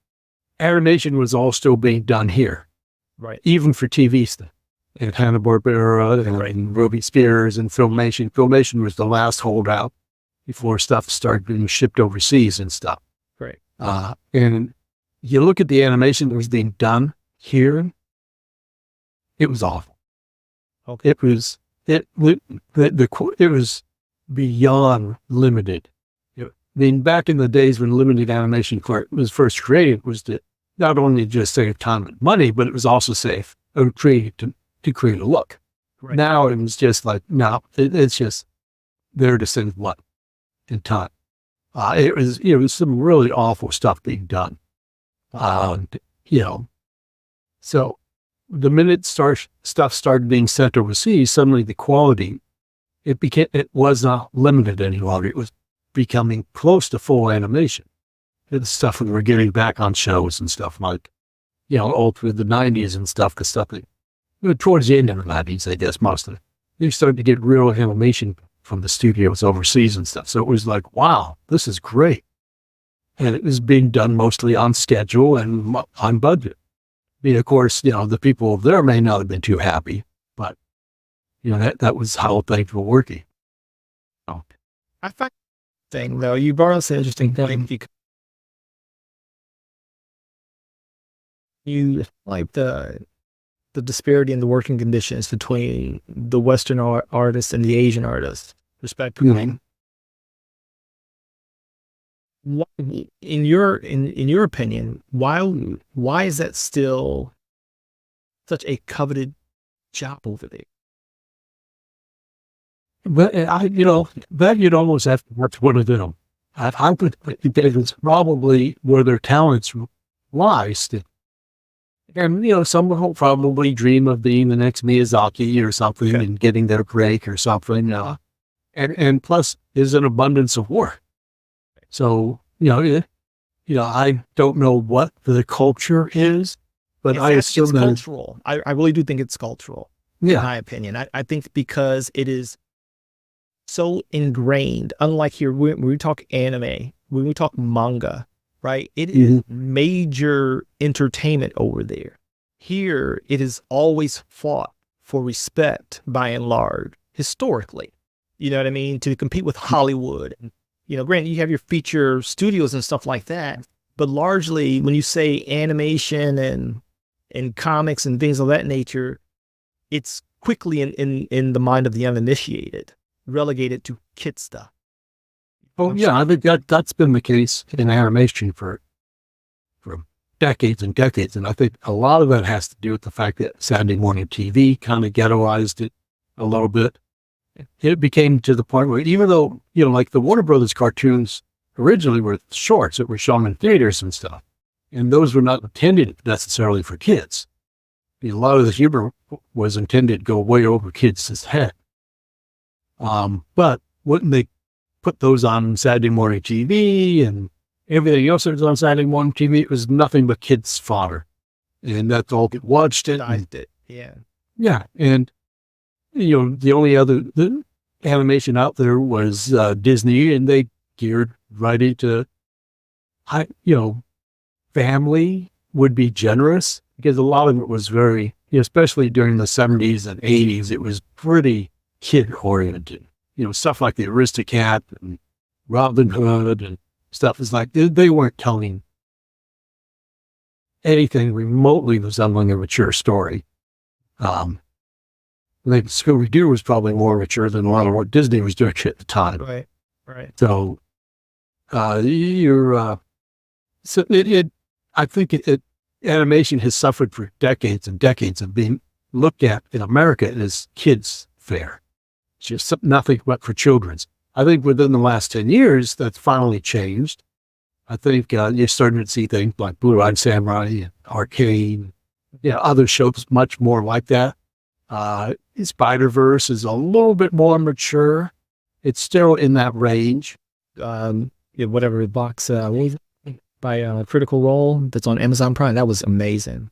animation was all still being done here, right? Even for TV stuff, and Hanna-Barbera and Ruby Spears and Filmation. Filmation was the last holdout before stuff started being shipped overseas and stuff. Right. And you look at the animation that was being done here, it was awful. Okay. It was beyond limited. I mean, back in the days when limited animation was first created, was to not only just save time and money, but it was also safe to create a look. Right. Now it was just like, no, it's just there to save money and time. It was some really awful stuff being done. So the minute stuff started being sent overseas, suddenly the quality, it was not limited any longer. It was becoming close to full animation. The stuff we were getting back on shows and stuff like, all through the 90s and stuff, towards the end of the 90s, I guess, most of it. They started to get real animation from the studios overseas and stuff. So it was like, wow, this is great. And it was being done mostly on schedule and on budget. I mean, of course, the people there may not have been too happy, but, that was how things were working. Oh. I find thing though, you brought up an interesting thing because you like the disparity in the working conditions between the Western artists and the Asian artists, respectively. Mm-hmm. In your opinion, why is that still such a coveted job over there? But that you'd almost have to watch one of them. I would think it's probably where their talents lies. And, some will probably dream of being the next Miyazaki or something and getting their break or something. And plus, there's an abundance of work. So, I don't know what the culture is, but I assume it's cultural. I really do think it's cultural, in my opinion. I think because it is so ingrained, unlike here, when we talk anime, when we talk manga, right? It is major entertainment over there. Here, it is always fought for respect by and large, historically. You know what I mean? To compete with Hollywood. Granted, you have your feature studios and stuff like that, but largely when you say animation and comics and things of that nature, it's quickly in the mind of the uninitiated, relegated to kid stuff. Oh yeah, I think that's been the case in animation for decades and decades, and I think a lot of that has to do with the fact that Saturday morning TV kind of ghettoized it a little bit. It became to the point where, even though like the Warner Brothers cartoons originally were shorts that were shown in theaters and stuff, and those were not intended necessarily for kids. A lot of the humor was intended to go way over kids' head. But when they put those on Saturday morning TV and everything else that was on Saturday morning TV, it was nothing but kids' fodder. And that's all get watched it. Yeah. Yeah. And, the only other animation out there was Disney, and they geared right into, family would be generous, because a lot of it was very, especially during the 70s and 80s, it was pretty kid-oriented. Stuff like the Aristocat and Robin Hood and stuff is like, they weren't telling anything remotely resembling a mature story. I think Scooby-Doo was probably more mature than a lot of what Disney was doing at the time. Right. Right. So, I think animation has suffered for decades and decades of being looked at in America as kids' fare. It's just nothing but for children's. I think within the last 10 years, that's finally changed. I think you're starting to see things like Blue-Eyed Samurai, Arcane, other shows much more like that. Spider-Verse is a little bit more mature. It's still in that range. Whatever box by Critical Role that's on Amazon Prime. That was amazing.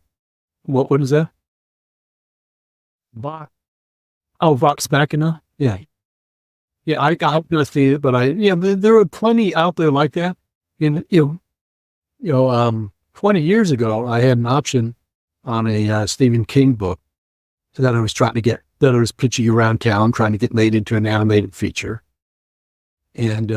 What is that? Vox. Oh, Vox Machina? Yeah. Yeah, I'm going to see it, but there are plenty out there like that. And, 20 years ago, I had an option on a Stephen King book that I was that I was pitching around town, trying to get made into an animated feature. And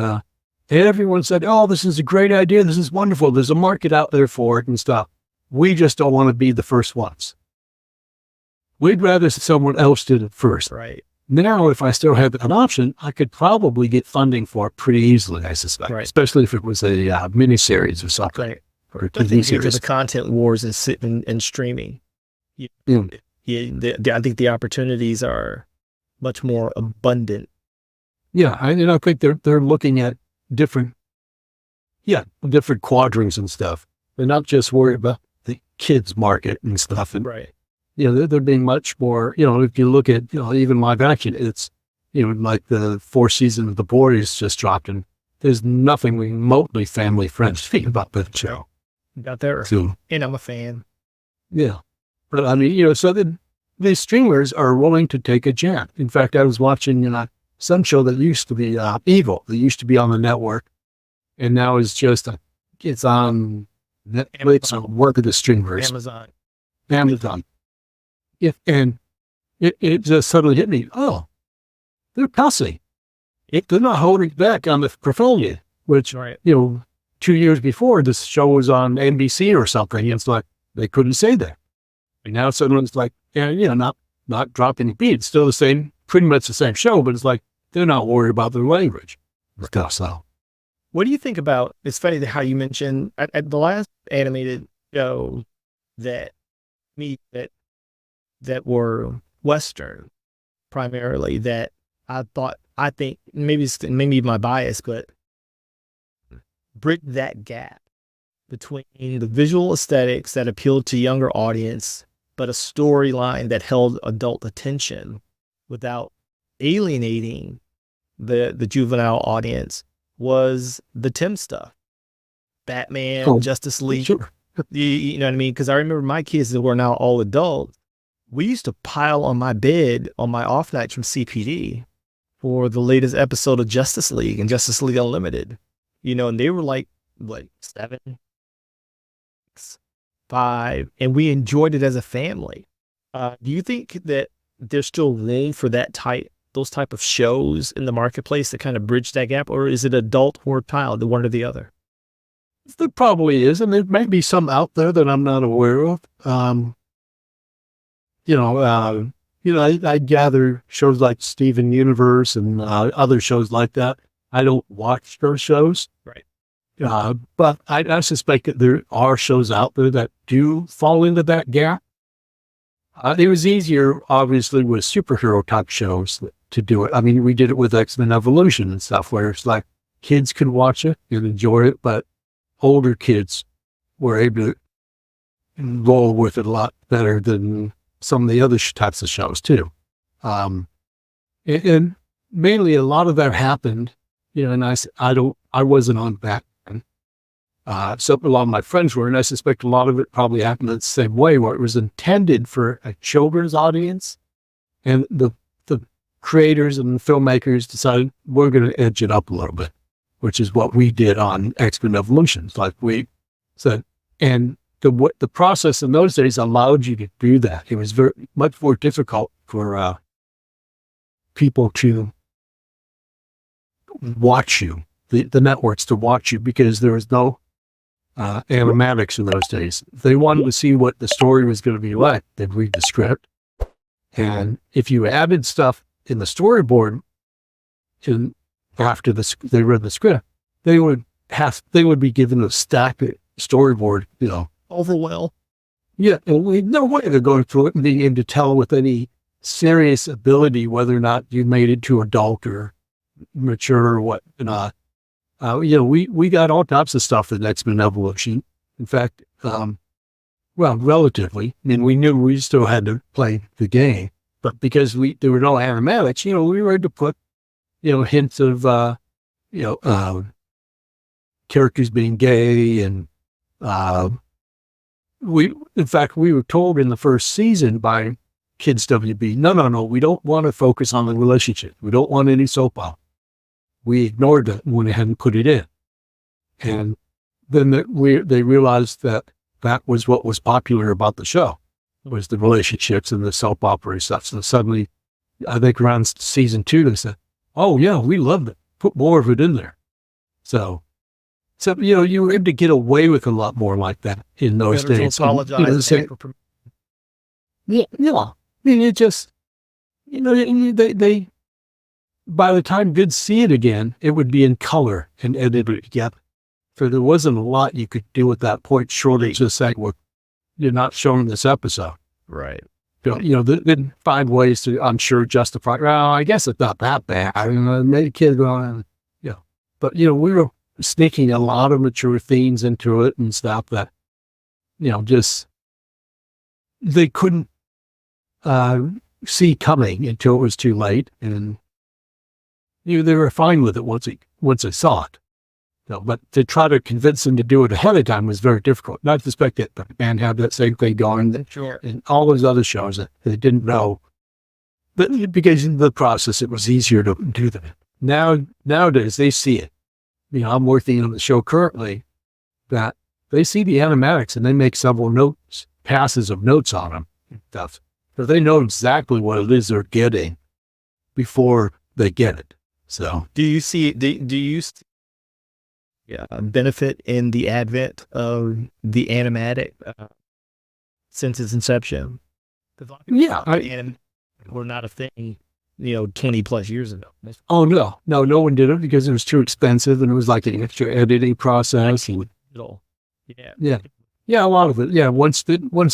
everyone said, oh, this is a great idea. This is wonderful. There's a market out there for it and stuff. We just don't want to be the first ones. We'd rather someone else did it first. Right. Now, if I still had an option, I could probably get funding for it pretty easily, I suspect, right. Especially if it was a miniseries or something. Right. Or a TV series. The content wars and sitting and streaming. I think the opportunities are much more abundant. Yeah, I think they're looking at different quadrants and stuff. They're not just worried about the kids market and stuff. And, right. They're being much more, if you look at, even live action, it's, like the 4th season of The Boys just dropped, and there's nothing remotely family friendly about that show. Got there. So, and I'm a fan. Yeah. But I mean, so the streamers are willing to take a jab. In fact, I was watching some show that used to be Evil, that used to be on the network, and now is just, it's on Netflix or work of the streamers. Amazon. And it just suddenly hit me. Oh, they're cussing. They're not holding back on the profanity, which, right. 2 years before this show was on NBC or something. It's like, they couldn't say that. And now someone's like, not dropping any beats. Still the same, pretty much the same show, but it's like, they're not worried about their language. Stuff. So, what do you think about, it's funny how you mentioned at the last animated show that were Western primarily, that I think maybe my bias, but bridge that gap between the visual aesthetics that appealed to younger audience, but a storyline that held adult attention without alienating the juvenile audience, was the Tim stuff. Batman, Justice League. Sure. You know what I mean? Because I remember my kids that were now all adults, we used to pile on my bed on my off nights from CPD for the latest episode of Justice League and Justice League Unlimited. And they were like 7, 6, 5, and we enjoyed it as a family. Do you think that there's still room for those type of shows in the marketplace to kind of bridge that gap, or is it adult or child, the one or the other? There probably is, and there may be some out there that I'm not aware of. I gather shows like Steven Universe and other shows like that. I don't watch those shows. Right. But I suspect that there are shows out there that do fall into that gap. It was easier, obviously, with superhero type shows to do it. I mean, we did it with X-Men Evolution and stuff, where it's like kids could watch it and enjoy it, but older kids were able to roll with it a lot better than some of the other types of shows too. And mainly a lot of that happened, and I wasn't on that. So a lot of my friends were, and I suspect a lot of it probably happened the same way, where it was intended for a children's audience, and the creators and the filmmakers decided we're going to edge it up a little bit, which is what we did on X-Men Evolution. Like we said, and the process in those days allowed you to do that. It was much more difficult for people to watch you, the networks to watch you, because there was no animatics in those days. If they wanted to see what the story was going to be like, they'd read the script, And if you added stuff in the storyboard after they read the script, they would be given a stack of storyboard, Overwhelm. Yeah, and we had no way to go through it and being able to tell with any serious ability whether or not you made it to adult or mature or what not. We got all types of stuff in X-Men Evolution. In fact, relatively, and we knew we still had to play the game, but because there were no animatics, we were able to put, hints of, characters being gay and, we were told in the first season by Kids WB, no, we don't want to focus on the relationship. We don't want any soap opera. We ignored it when they hadn't put it in. And then they realized that was what was popular about the show, was the relationships and the soap opera stuff. So suddenly, I think around season 2, they said, oh yeah, we loved it. Put more of it in there. So you were able to get away with a lot more like that in those days. Apologize. Yeah. I mean, it just, they, by the time kids see it again, it would be in color and edited together. So there wasn't a lot you could do at that point, short of just saying, well, you're not showing this episode. Right. They find ways to, I'm sure, justify, well, I guess it's not that bad. I mean, made a kid go on, But, we were sneaking a lot of mature themes into it and stuff that, just, they couldn't see coming until it was too late. And they were fine with it once they saw it. But to try to convince them to do it ahead of time was very difficult. Not to expect it, but and have that same thing going. Sure. And all those other shows that they didn't know. But because in the process, it was easier to do that. Nowadays, they see it. I'm working on the show currently that they see the animatics and they make several passes of notes on them and stuff. So they know exactly what it is they're getting before they get it. So do you see benefit in the advent of the animatic since its inception? Were not a thing, 20 plus years ago. Oh no one did it because it was too expensive and it was like an extra editing process. A lot of it. Yeah, once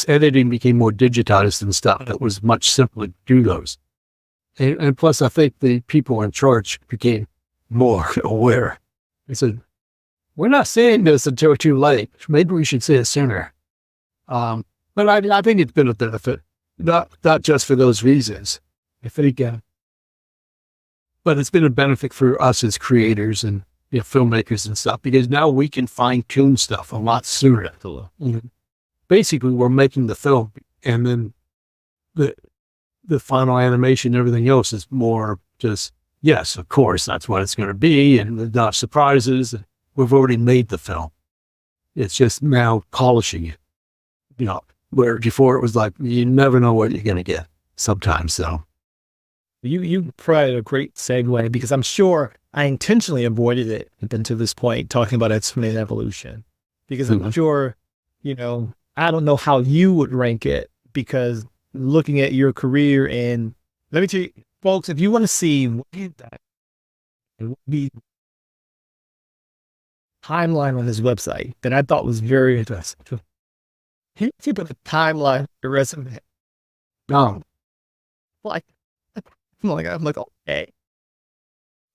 editing became more digitized and stuff, it was much simpler to do those. And plus, I think the people in charge became more aware. They said, we're not saying this until too late. Maybe we should say it sooner. But I think it's been a benefit, not just for those reasons. I think, but it's been a benefit for us as creators and filmmakers and stuff, because now we can fine tune stuff a lot sooner. Basically, we're making the film, and then the final animation, everything else is more just, yes, of course, that's what it's going to be, and there's not surprises. We've already made the film. It's just now polishing it. Where before it was like, you never know what you're going to get sometimes. So you provided a great segue, because I'm sure I intentionally avoided it up until this point, talking about X-Men Evolution, because I'm sure, I don't know how you would rank it, because looking at your career, and let me tell you, folks, if you want to see that, it would be timeline on his website that I thought was very interesting. He put a timeline of your resume. No. I'm like, okay.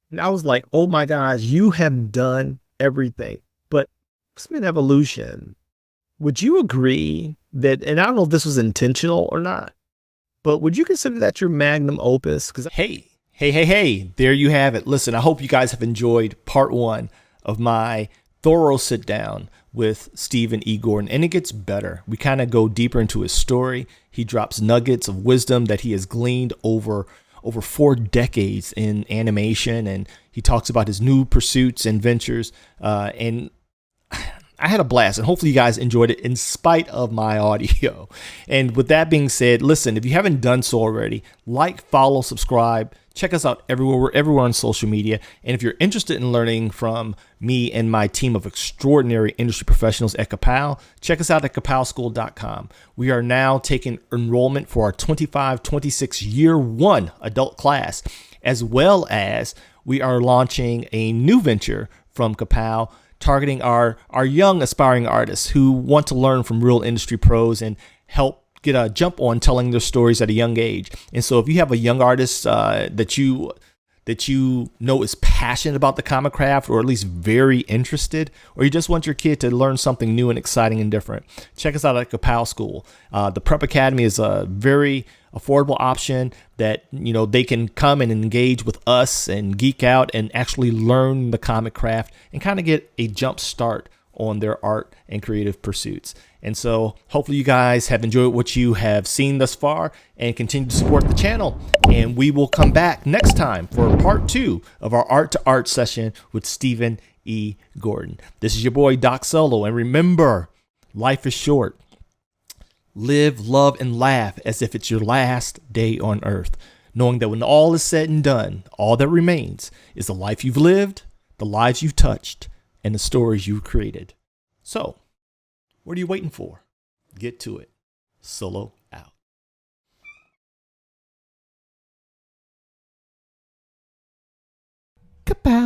And I was like, oh my gosh, you have done everything. But X-Men Evolution, would you agree that, and I don't know if this was intentional or not, but would you consider that your magnum opus? Hey, there you have it. Listen, I hope you guys have enjoyed part 1 of my thorough sit down with Stephen E. Gordon, and it gets better. We kind of go deeper into his story. He drops nuggets of wisdom that he has gleaned over 4 decades in animation, and he talks about his new pursuits and ventures, and I had a blast, and hopefully you guys enjoyed it in spite of my audio. And with that being said, listen, if you haven't done so already, like, follow, subscribe Check us out everywhere. We're everywhere on social media. And if you're interested in learning from me and my team of extraordinary industry professionals at Ka-Pow, check us out at kapowschool.com. We are now taking enrollment for our 25-26 year one adult class, as well as we are launching a new venture from Ka-Pow targeting our young aspiring artists who want to learn from real industry pros and help get a jump on telling their stories at a young age. And so if you have a young artist that you know is passionate about the comic craft, or at least very interested, or you just want your kid to learn something new and exciting and different, check us out at Ka-Pow School. The Prep Academy is a very affordable option that, you know, they can come and engage with us and geek out and actually learn the comic craft and kind of get a jump start on their art and creative pursuits. And so hopefully you guys have enjoyed what you have seen thus far and continue to support the channel. And we will come back next time for part 2 of our Art2Art session with Stephen E. Gordon. This is your boy Doc Solo. And remember, life is short. Live, love, and laugh as if it's your last day on earth, knowing that when all is said and done, all that remains is the life you've lived, the lives you've touched, and the stories you've created. So, what are you waiting for? Get to it. Solo out. Ka-Pow.